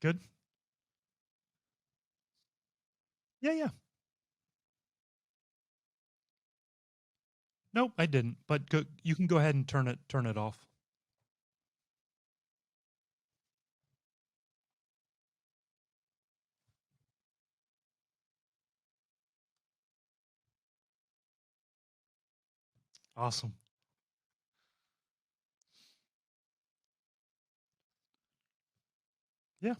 Good? Yeah, yeah. Nope, I didn't, but go you can go ahead and turn it off. Awesome. Yeah,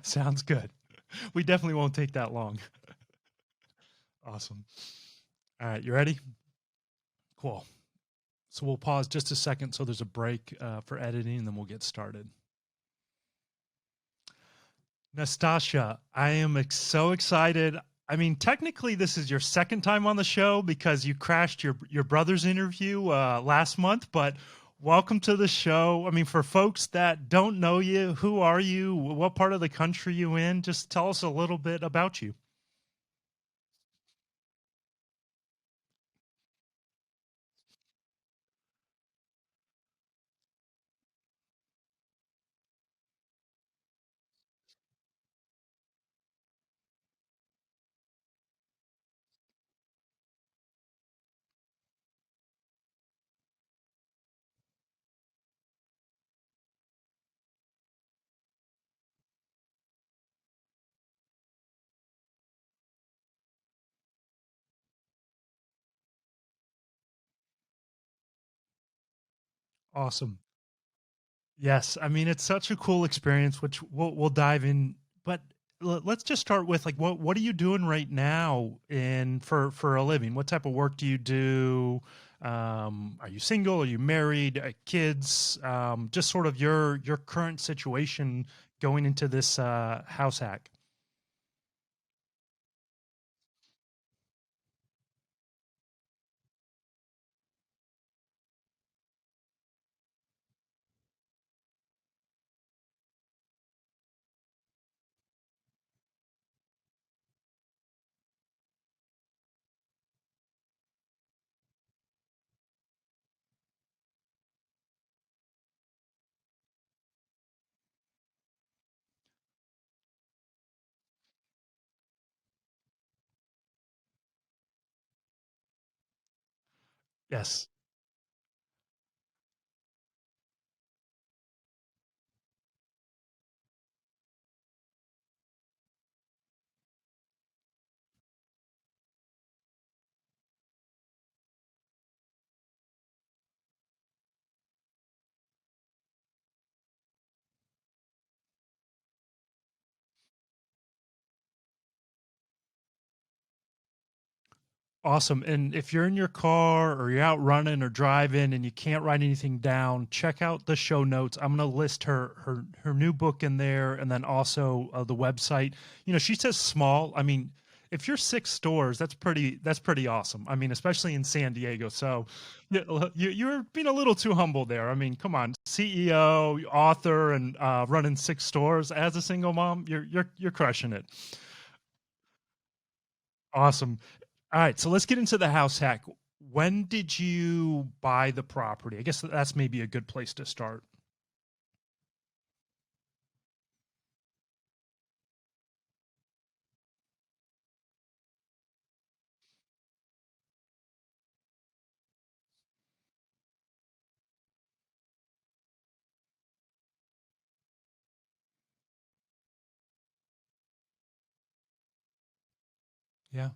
sounds good. We definitely won't take that long. Awesome. All right, you ready? Cool. So we'll pause just a second so there's a break for editing, and then we'll get started. Nastasha, I am so excited. I mean, technically, this is your second time on the show because you crashed your brother's interview last month. But welcome to the show. I mean, for folks that don't know you, who are you? What part of the country you in? Just tell us a little bit about you. Awesome. Yes, I mean it's such a cool experience, which we'll dive in. But let's just start with like what are you doing right now in for a living? What type of work do you do? Are you single? Are you married? Kids? Just sort of your current situation going into this house hack. Yes. Awesome. And if you're in your car or you're out running or driving and you can't write anything down, check out the show notes. I'm going to list her new book in there, and then also the website. You know, she says small. I mean, if you're 6 stores, that's pretty awesome. I mean, especially in San Diego. So you're being a little too humble there. I mean, come on, CEO, author, and running 6 stores as a single mom. You're crushing it. Awesome. All right, so let's get into the house hack. When did you buy the property? I guess that's maybe a good place to start. Yeah.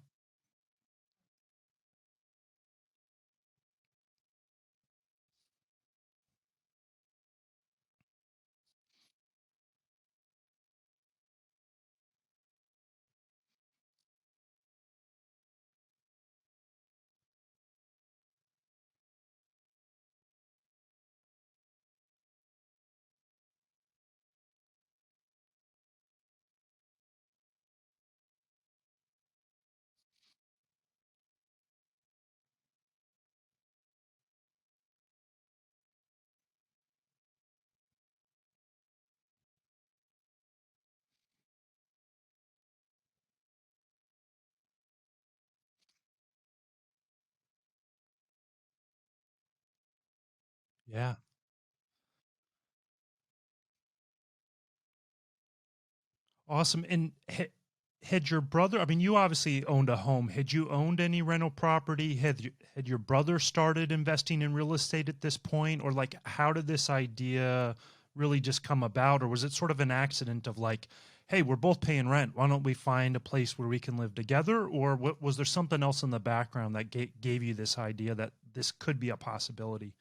Yeah. Awesome. And had your brother, I mean, you obviously owned a home. Had you owned any rental property? Had your brother started investing in real estate at this point? Or like, how did this idea really just come about? Or was it sort of an accident of like, hey, we're both paying rent. Why don't we find a place where we can live together? Or what, was there something else in the background that gave you this idea that this could be a possibility?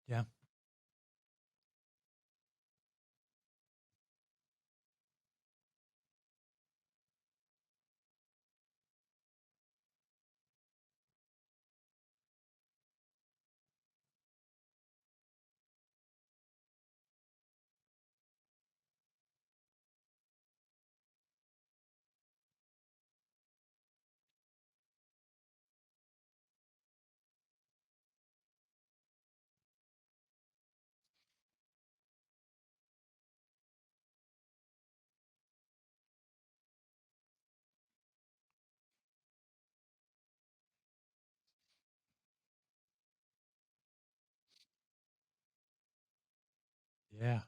Yeah. Yeah.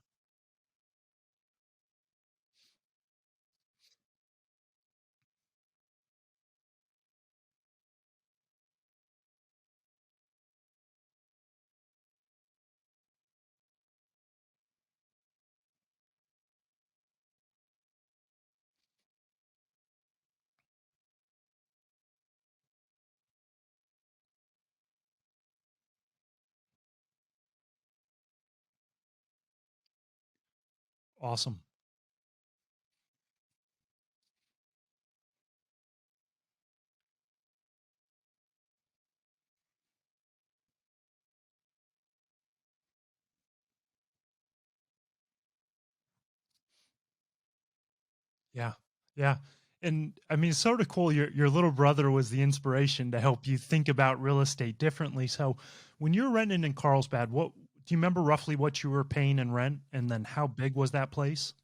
Awesome. Yeah. Yeah. And I mean, it's sort of cool. Your little brother was the inspiration to help you think about real estate differently. So when you're renting in Carlsbad, what do you remember roughly what you were paying in rent? And then how big was that place?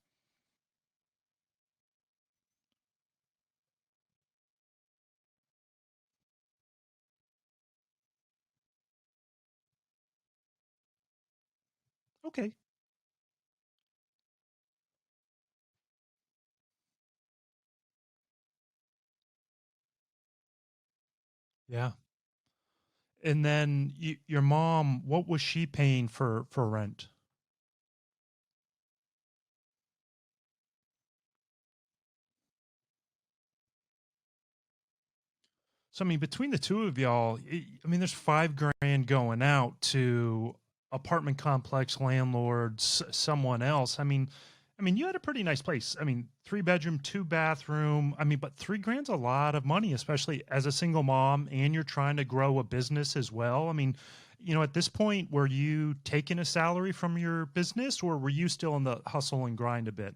Okay. Yeah. And then your mom, what was she paying for rent? So I mean, between the two of y'all, I mean, there's 5 grand going out to apartment complex landlords, someone else. I mean, you had a pretty nice place. I mean, 3 bedroom, 2 bathroom. I mean, but 3 grand's a lot of money, especially as a single mom, and you're trying to grow a business as well. I mean, at this point, were you taking a salary from your business, or were you still in the hustle and grind a bit?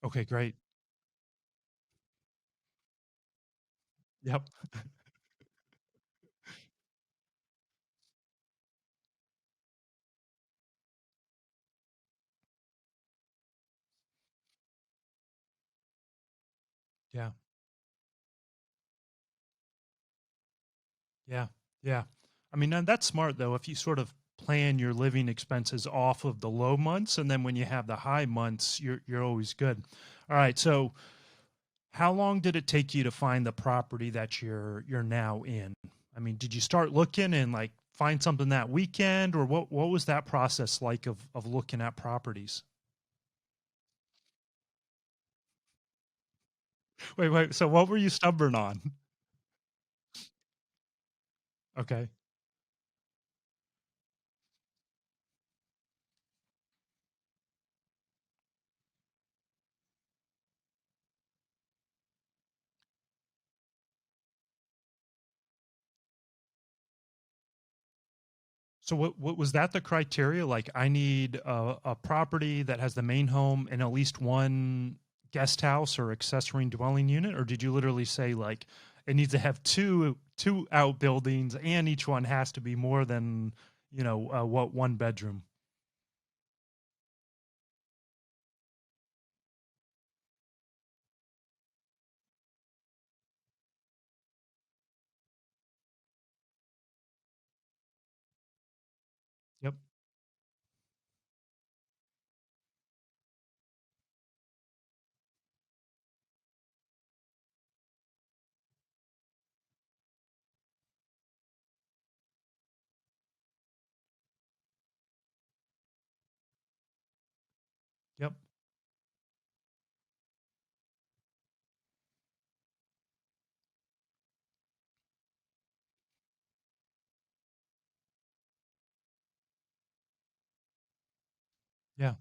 Okay, great. Yep. Yeah. Yeah, yeah. I mean, and that's smart though. If you sort of plan your living expenses off of the low months, and then when you have the high months, you're always good. All right. So, how long did it take you to find the property that you're now in? I mean, did you start looking and like find something that weekend, or what was that process like of looking at properties? Wait, wait. So, what were you stubborn on? Okay. So what was that the criteria? Like I need a property that has the main home and at least one guest house or accessory dwelling unit, or did you literally say like it needs to have two outbuildings and each one has to be more than what one bedroom? Yep. Yep. Yeah.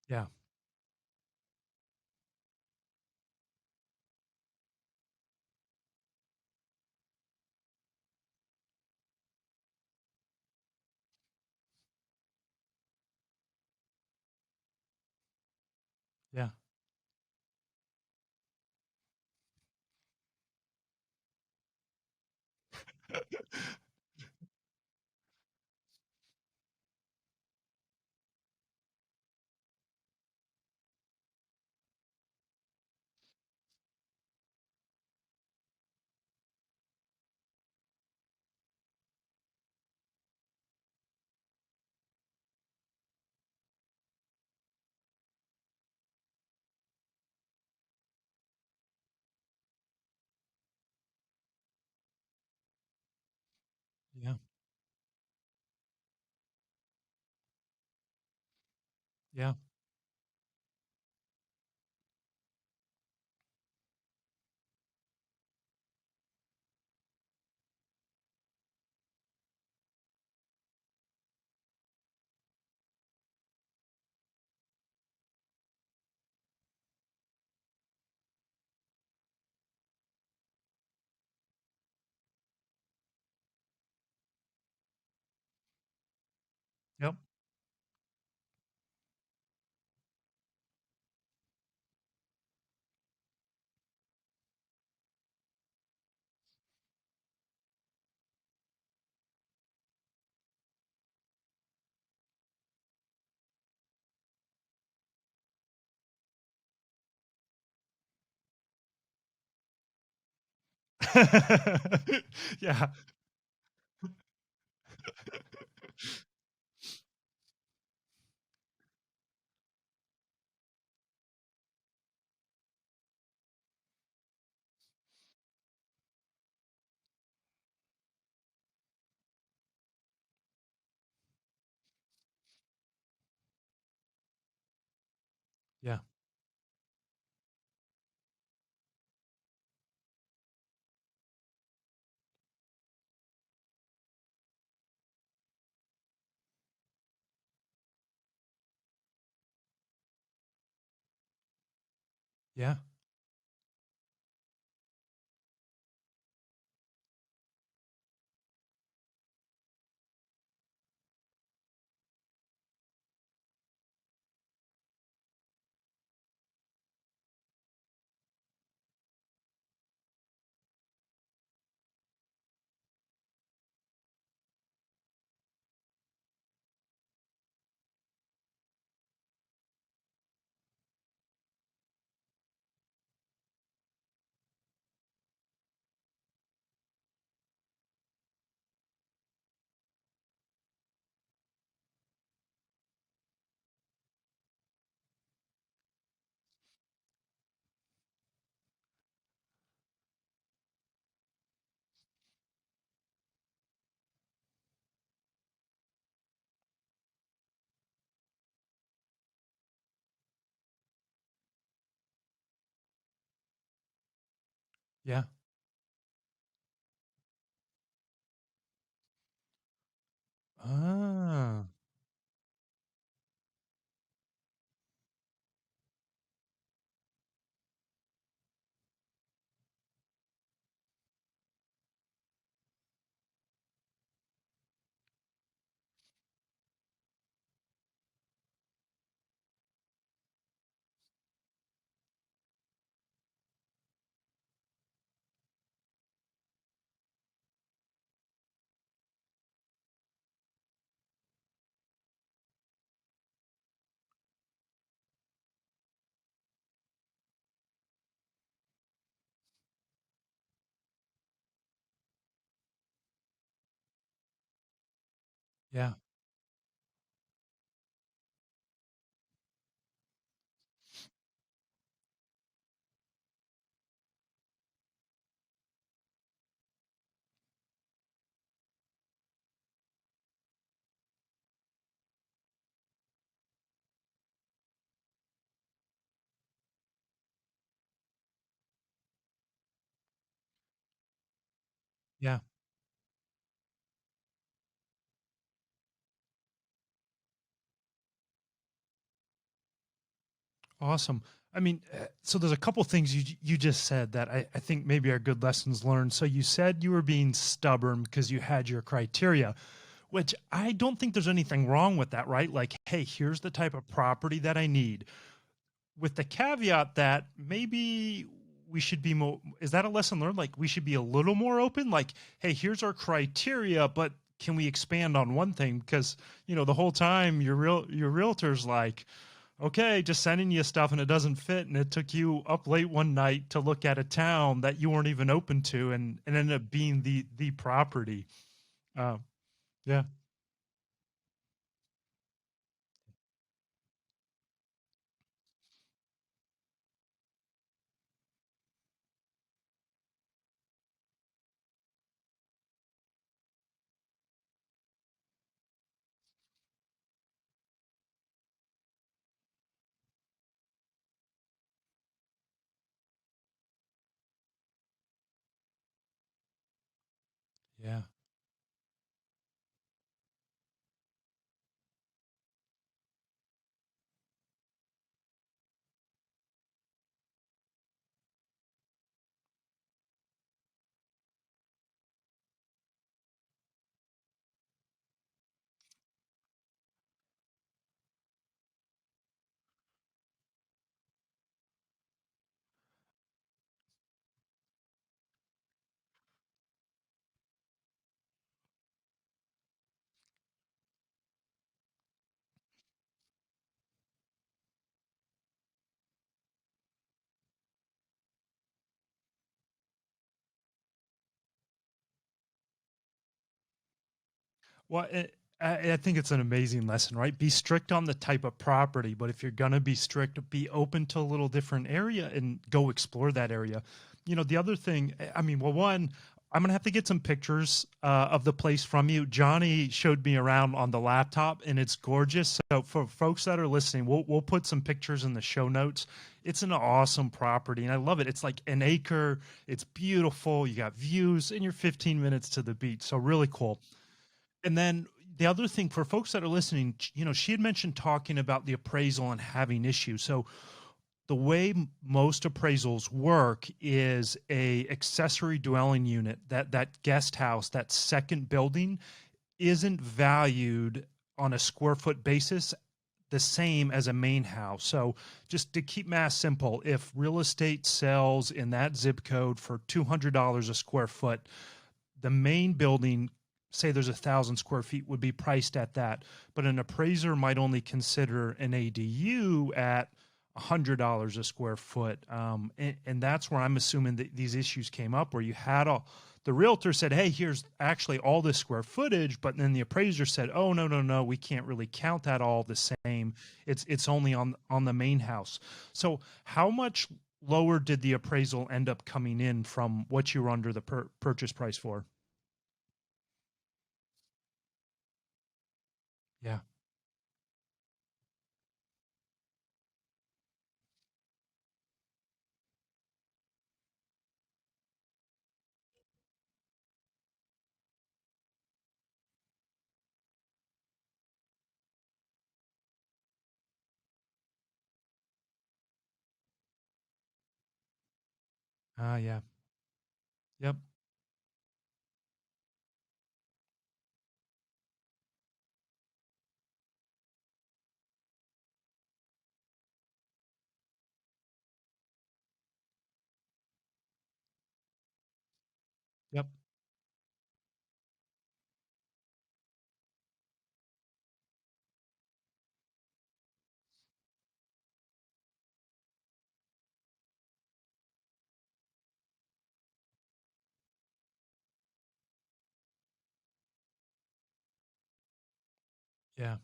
Yeah. Yeah. Yeah. Yeah. Yep. Yeah. Yeah. Yeah. Yeah. Ah. Yeah. Yeah. Awesome. I mean, so there's a couple things you just said that I think maybe are good lessons learned. So you said you were being stubborn because you had your criteria, which I don't think there's anything wrong with that, right? Like, hey, here's the type of property that I need, with the caveat that maybe we should be more. Is that a lesson learned? Like, we should be a little more open. Like, hey, here's our criteria, but can we expand on one thing? Because the whole time your realtor's like, okay, just sending you stuff and it doesn't fit, and it took you up late one night to look at a town that you weren't even open to, and ended up being the property. Uh, yeah, yeah, well, I think it's an amazing lesson, right? Be strict on the type of property, but if you're gonna be strict, be open to a little different area and go explore that area. The other thing, I mean, well, one, I'm gonna have to get some pictures of the place from you. Johnny showed me around on the laptop, and it's gorgeous. So for folks that are listening, we'll put some pictures in the show notes. It's an awesome property, and I love it. It's like an acre. It's beautiful. You got views, and you're 15 minutes to the beach. So really cool. And then the other thing for folks that are listening, she had mentioned talking about the appraisal and having issues. So the way most appraisals work is a accessory dwelling unit, that guest house, that second building isn't valued on a square foot basis the same as a main house. So just to keep math simple, if real estate sells in that zip code for $200 a square foot, the main building, say there's 1,000 square feet, would be priced at that, but an appraiser might only consider an ADU at $100 a square foot. And that's where I'm assuming that these issues came up, where you had the realtor said, hey, here's actually all this square footage, but then the appraiser said, oh, no, no, no, we can't really count that all the same. It's only on the main house. So how much lower did the appraisal end up coming in from what you were under the purchase price for? Yeah. Ah, yeah. Yep. Yep. Yeah.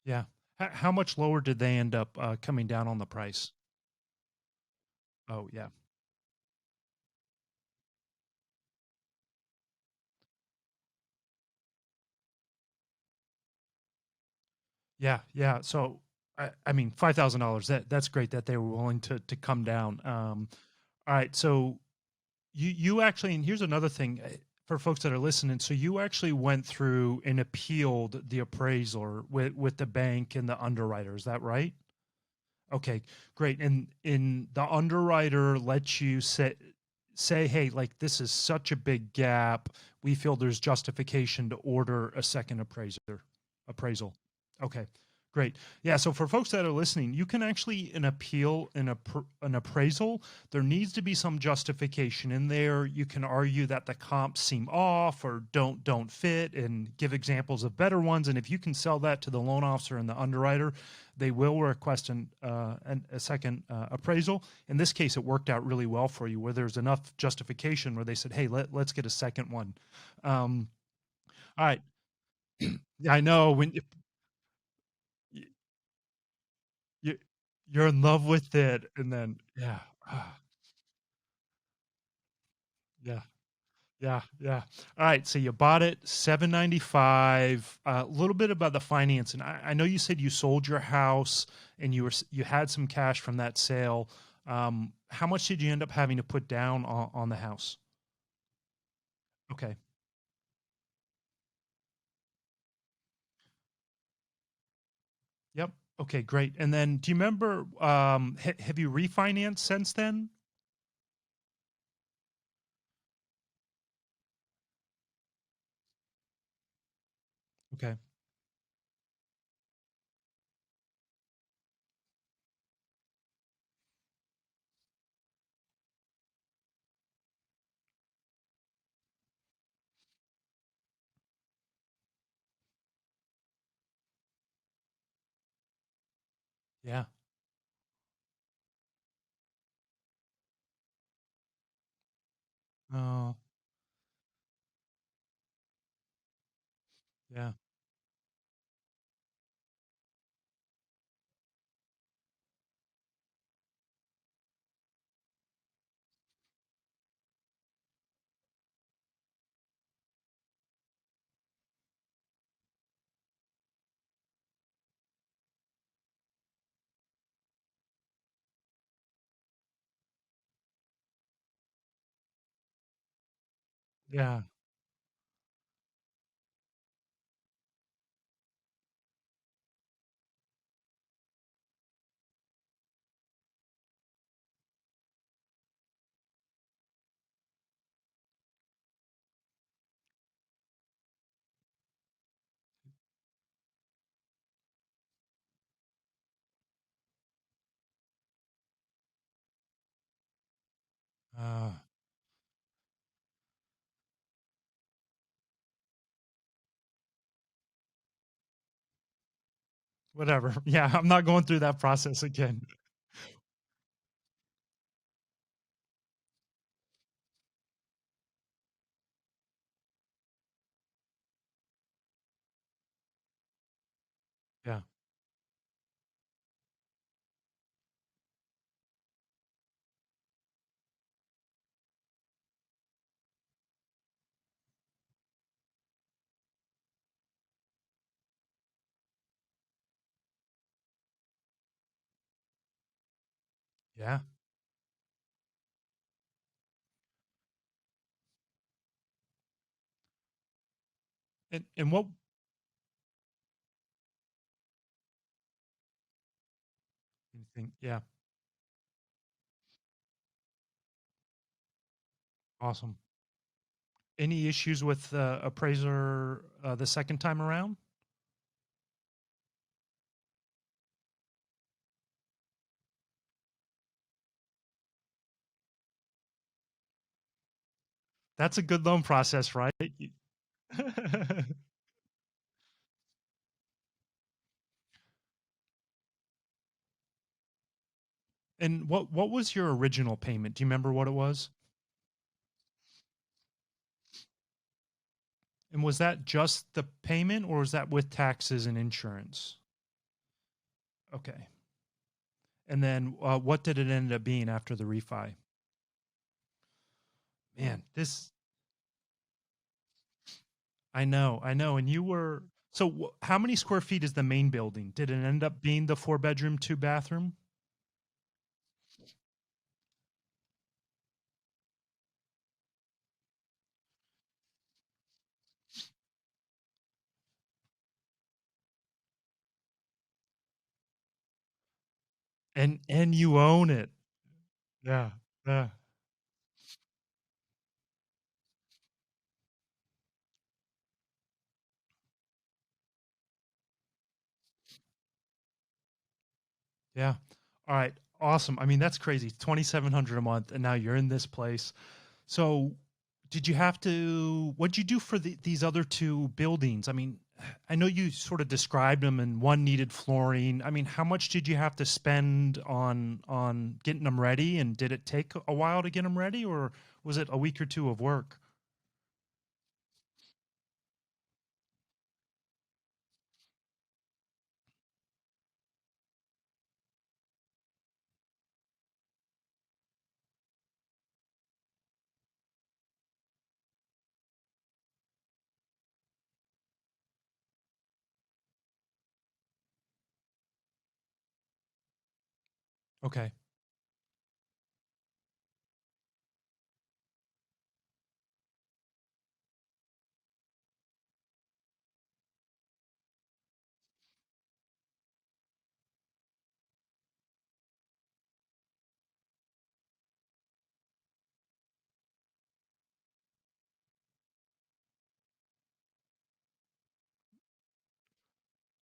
Yeah. How much lower did they end up, coming down on the price? Oh, yeah. Yeah, yeah. So, I mean, $5,000, that's great that they were willing to come down. All right, so you actually, and here's another thing, for folks that are listening. So you actually went through and appealed the appraisal with the bank and the underwriter. Is that right? Okay, great. And in the underwriter lets you say, hey, like this is such a big gap. We feel there's justification to order a second appraisal. Okay, great. Yeah, so for folks that are listening, you can actually an appeal an appraisal. There needs to be some justification in there. You can argue that the comps seem off or don't fit, and give examples of better ones. And if you can sell that to the loan officer and the underwriter, they will request a second appraisal. In this case, it worked out really well for you, where there's enough justification where they said, "Hey, let's get a second one." Um, all right, yeah, I know when you, you you're in love with it, and then yeah, yeah. Yeah, yeah. All right, so you bought it 795. A little bit about the financing. I know you said you sold your house and you had some cash from that sale. How much did you end up having to put down on the house? Okay. Yep. Okay, great. And then do you remember have you refinanced since then? Okay. Yeah. Oh, yeah. Yeah. Uh, Whatever. Yeah, I'm not going through that process again. Yeah. Yeah. And what you think? Yeah. Awesome. Any issues with the appraiser the second time around? That's a good loan process, right? And what was your original payment? Do you remember what it was? And was that just the payment or was that with taxes and insurance? Okay. And then what did it end up being after the refi? Man, this I know. And you were so how many square feet is the main building? Did it end up being the four bedroom, two bathroom? And you own it. Yeah. Yeah. Yeah. All right. Awesome. I mean, that's crazy. 2,700 a month and now you're in this place. So, did you have to what'd you do for these other two buildings? I mean, I know you sort of described them and one needed flooring. I mean, how much did you have to spend on getting them ready and did it take a while to get them ready or was it a week or two of work? Okay.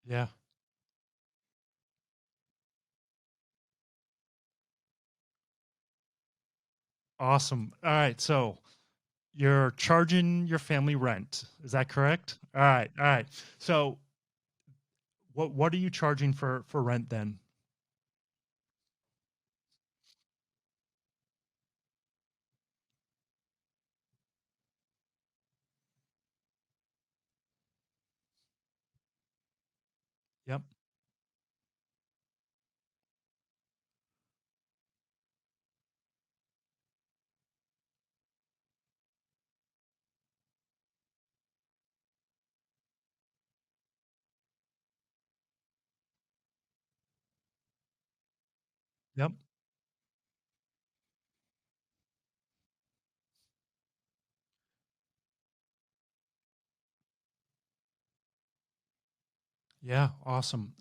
Yeah. Awesome. All right. So, you're charging your family rent. Is that correct? All right. All right. So, what are you charging for rent then? Yep. Yep. Yeah, awesome.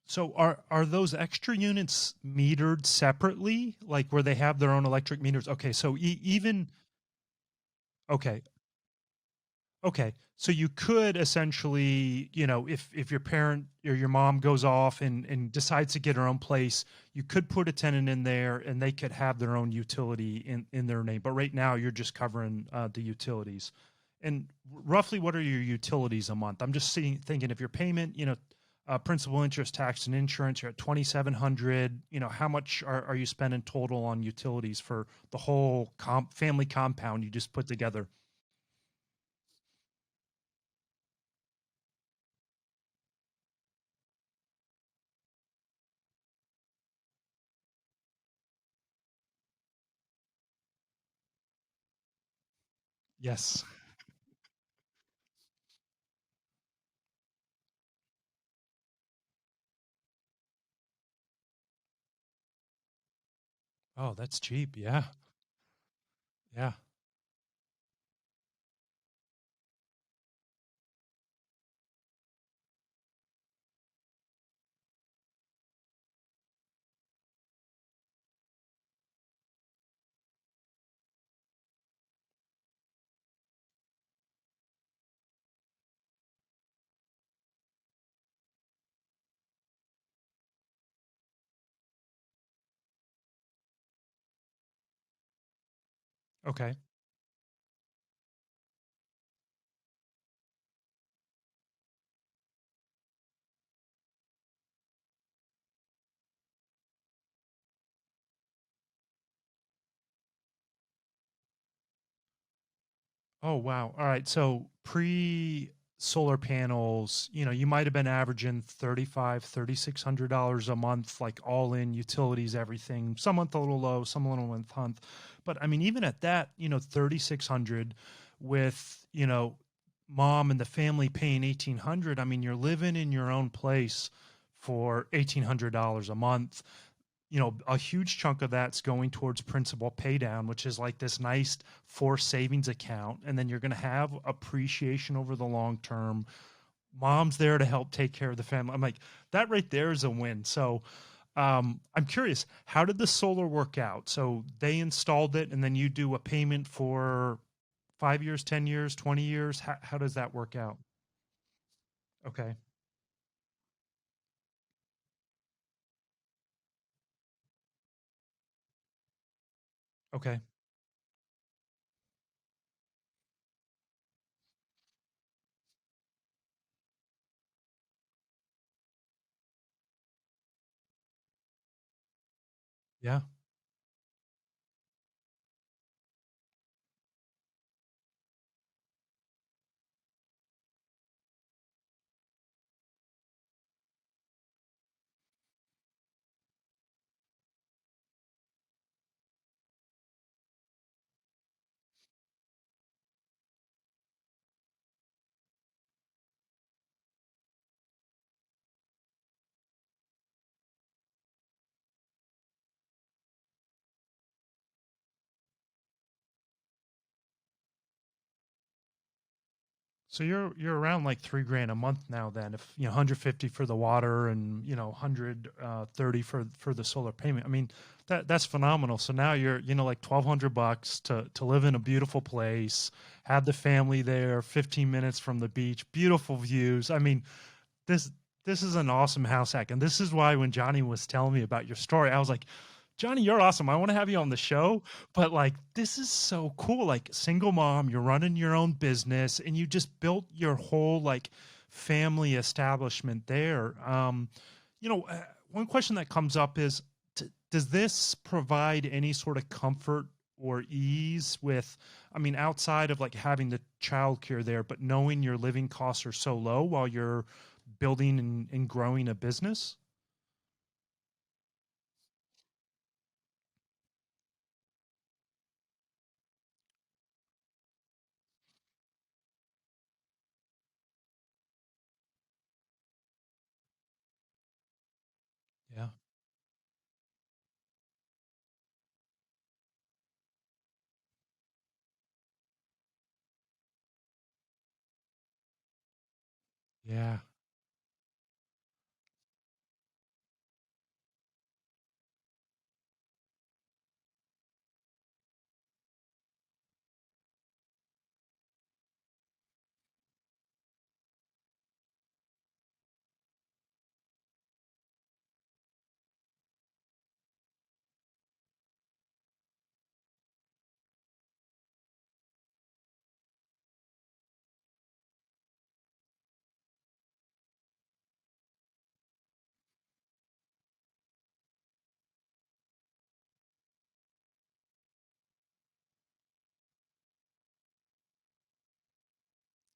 So are those extra units metered separately, like where they have their own electric meters? Okay, so even okay, okay. So you could essentially, if your parent or your mom goes off and decides to get her own place, you could put a tenant in there and they could have their own utility in their name. But right now, you're just covering the utilities. And roughly, what are your utilities a month? I'm just thinking if your payment, principal, interest, tax, and insurance, you're at 2,700. How much are you spending total on utilities for the whole family compound you just put together? Yes. Oh, that's cheap. Yeah. Yeah. Okay. Oh, wow. All right. So pre solar panels, you might have been averaging 35, $3,600 a month, like all in utilities, everything. Some month a little low, some a little month. But I mean, even at that, 3,600 with, mom and the family paying 1,800. I mean, you're living in your own place for $1,800 a month. A huge chunk of that's going towards principal pay down, which is like this nice forced savings account. And then you're going to have appreciation over the long term. Mom's there to help take care of the family. I'm like, that right there is a win. So I'm curious, how did the solar work out? So they installed it and then you do a payment for 5 years, 10 years, 20 years. How does that work out? Okay. Okay. Yeah. So you're around like 3 grand a month now then if 150 for the water and 130 for the solar payment. I mean that's phenomenal. So now you're like 1,200 bucks to live in a beautiful place, have the family there, 15 minutes from the beach, beautiful views. I mean this this is an awesome house hack, and this is why when Johnny was telling me about your story, I was like, Johnny, you're awesome. I want to have you on the show, but like this is so cool. Like single mom, you're running your own business, and you just built your whole like family establishment there. One question that comes up is, does this provide any sort of comfort or ease with? I mean, outside of like having the childcare there, but knowing your living costs are so low while you're building and growing a business? Yeah. Yeah.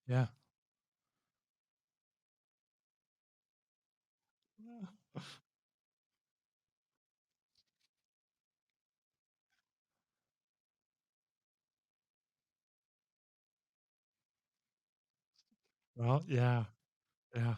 Yeah. Well, yeah. Yeah.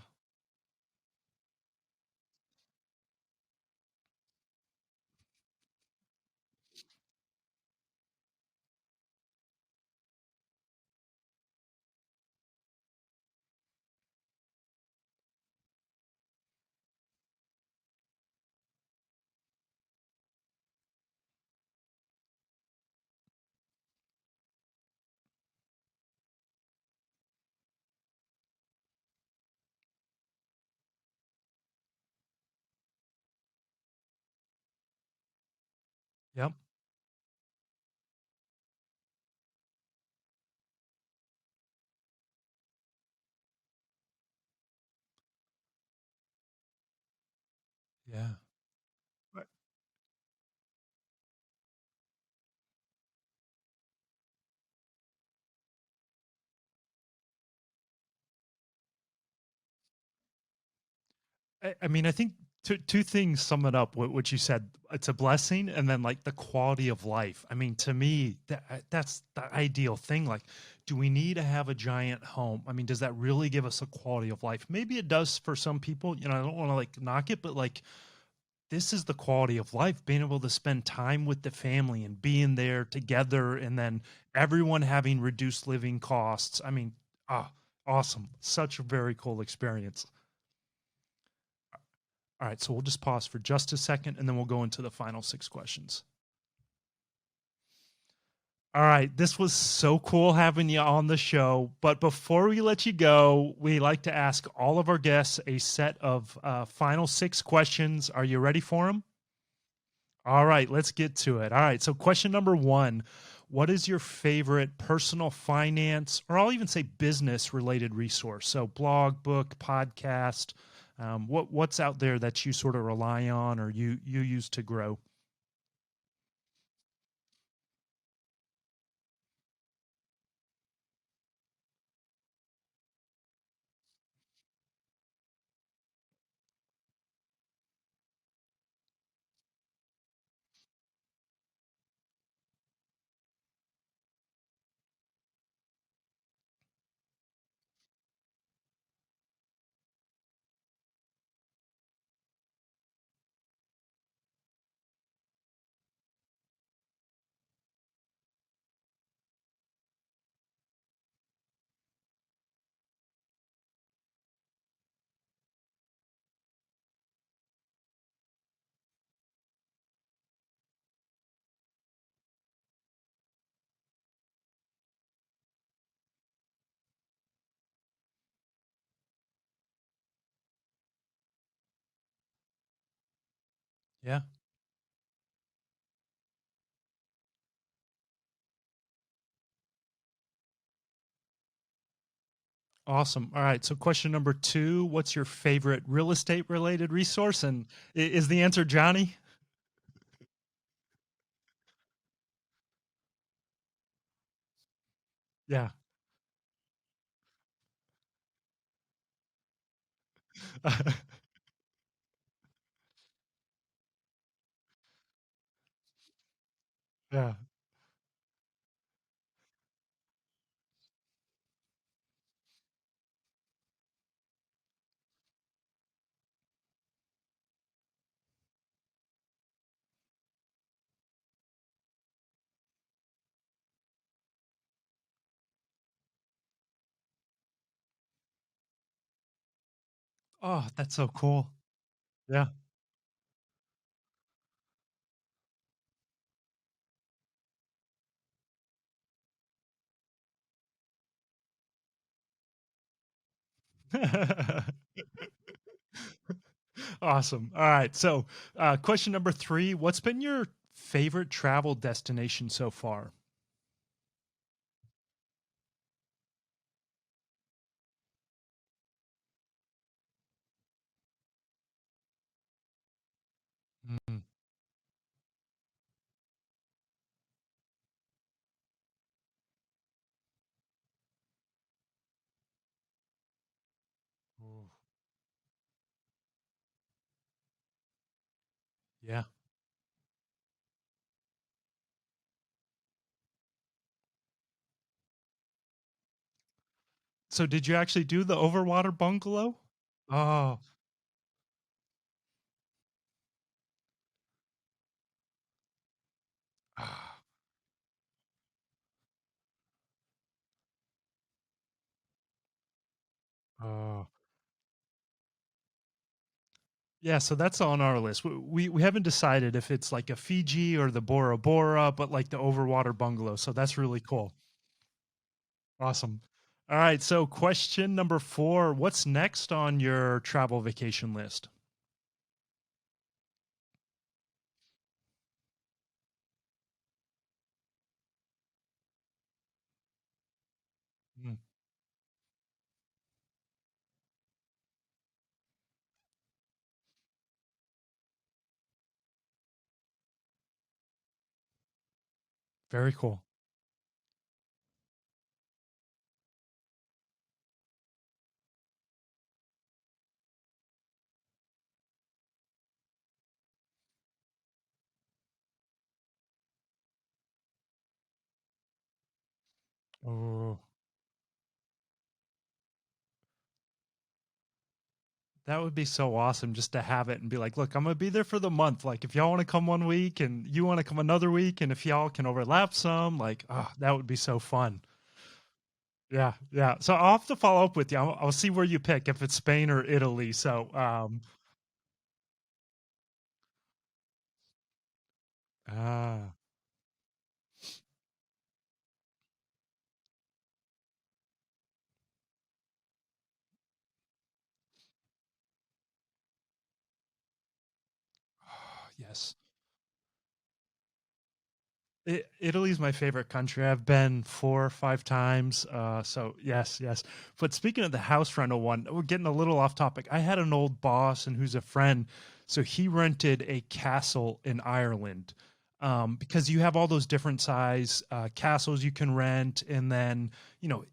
Yep. Yeah. Right. I mean, I think two things sum it up. What you said, it's a blessing, and then like the quality of life. I mean, to me, that's the ideal thing. Like, do we need to have a giant home? I mean, does that really give us a quality of life? Maybe it does for some people. You know, I don't want to like knock it, but like this is the quality of life, being able to spend time with the family and being there together, and then everyone having reduced living costs. I mean, ah, awesome. Such a very cool experience. All right, so we'll just pause for just a second and then we'll go into the final six questions. All right, this was so cool having you on the show. But before we let you go, we like to ask all of our guests a set of final six questions. Are you ready for them? All right, let's get to it. All right, so question number one. What is your favorite personal finance, or I'll even say business related resource? So, blog, book, podcast. What's out there that you sort of rely on or you use to grow? Yeah. Awesome. All right. So, question number two. What's your favorite real estate related resource? And is the answer Johnny? Yeah. Yeah. Oh, that's so cool. Yeah. Awesome. All right. So, question number three. What's been your favorite travel destination so far? Mm, ooh, yeah. So, did you actually do the overwater bungalow? Oh, ah, oh. Yeah, so that's on our list. We haven't decided if it's like a Fiji or the Bora Bora, but like the overwater bungalow. So that's really cool. Awesome. All right. So question number four. What's next on your travel vacation list? Mm, very cool. Oh, that would be so awesome just to have it and be like, look, I'm gonna be there for the month. Like, if y'all want to come one week and you want to come another week, and if y'all can overlap some, like, oh, that would be so fun. Yeah, yeah. So I'll have to follow up with you. I'll see where you pick if it's Spain or Italy. So, ah, yes. Italy's my favorite country. I've been 4 or 5 times. So yes, yes. But speaking of the house rental one, we're getting a little off topic. I had an old boss and who's a friend, so he rented a castle in Ireland. Because you have all those different size castles you can rent, and then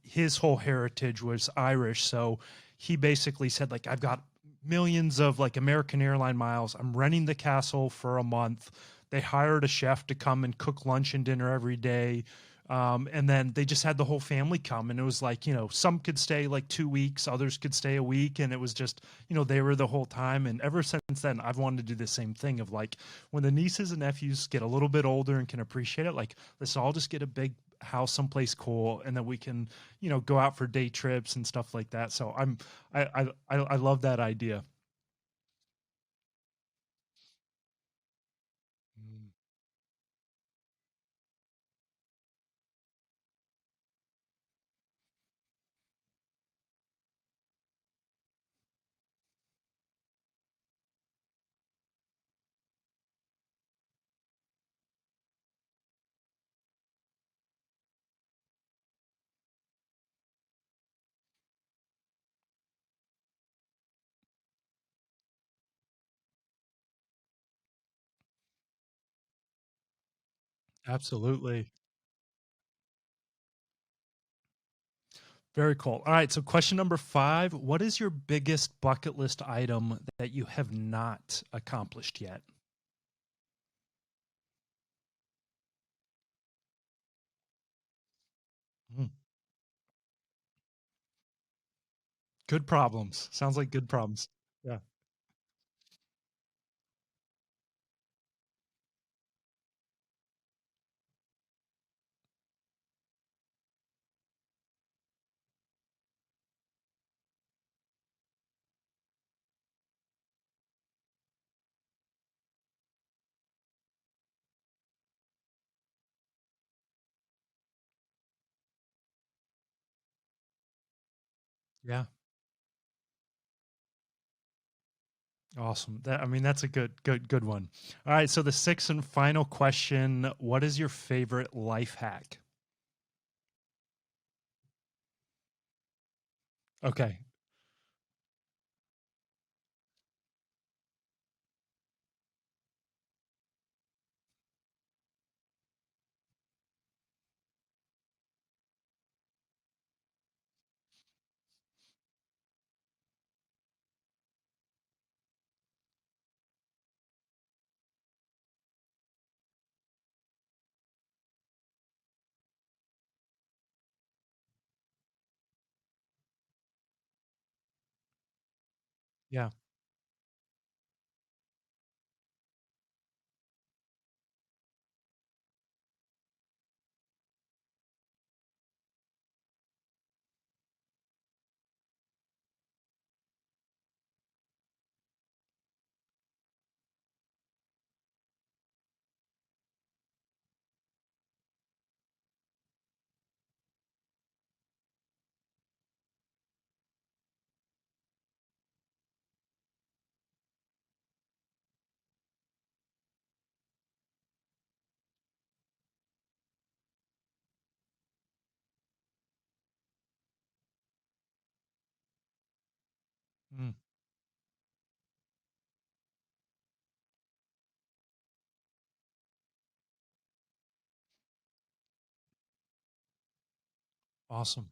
his whole heritage was Irish, so he basically said like, I've got millions of like American airline miles. I'm renting the castle for a month. They hired a chef to come and cook lunch and dinner every day. And then they just had the whole family come, and it was like, some could stay like 2 weeks, others could stay a week. And it was just, they were the whole time. And ever since then, I've wanted to do the same thing of like, when the nieces and nephews get a little bit older and can appreciate it, like, let's all just get a big house someplace cool, and then we can, go out for day trips and stuff like that. So I love that idea. Mm, absolutely. Very cool. All right. So, question number 5: what is your biggest bucket list item that you have not accomplished yet? Mm, good problems. Sounds like good problems. Yeah. Yeah. Awesome. I mean, that's a good one. All right. So, the sixth and final question: what is your favorite life hack? Okay. Yeah. Mm, awesome.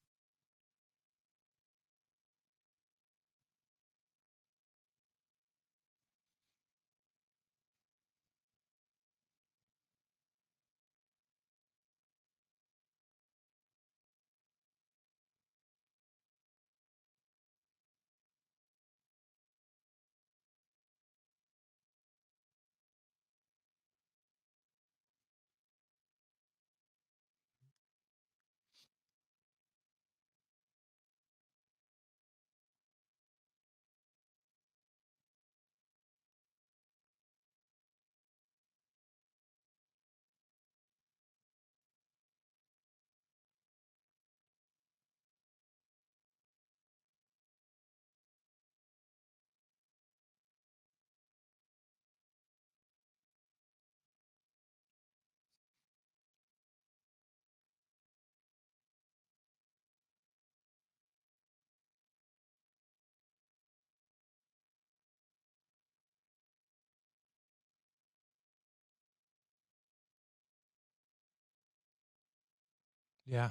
Yeah.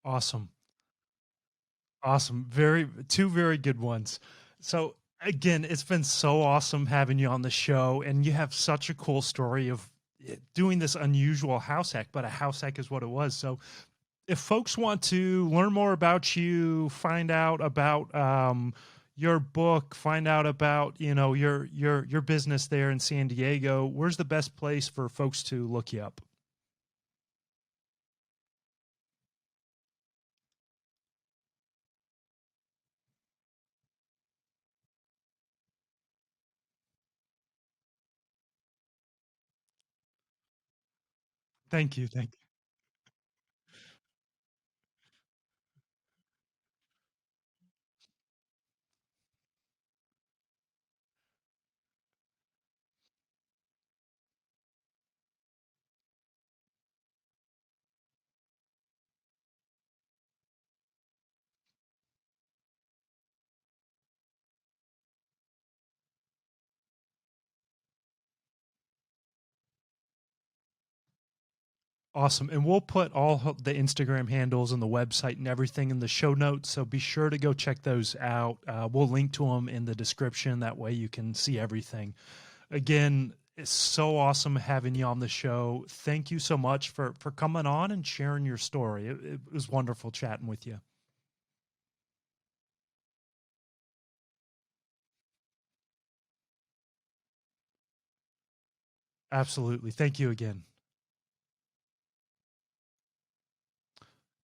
Awesome. Awesome. Very two very good ones. So again, it's been so awesome having you on the show, and you have such a cool story of doing this unusual house hack, but a house hack is what it was. So if folks want to learn more about you, find out about your book, find out about, you know, your business there in San Diego, where's the best place for folks to look you up? Thank you. Thank you. Awesome. And we'll put the Instagram handles and the website and everything in the show notes. So be sure to go check those out. We'll link to them in the description. That way you can see everything. Again, it's so awesome having you on the show. Thank you so much for coming on and sharing your story. It was wonderful chatting with you. Absolutely. Thank you again.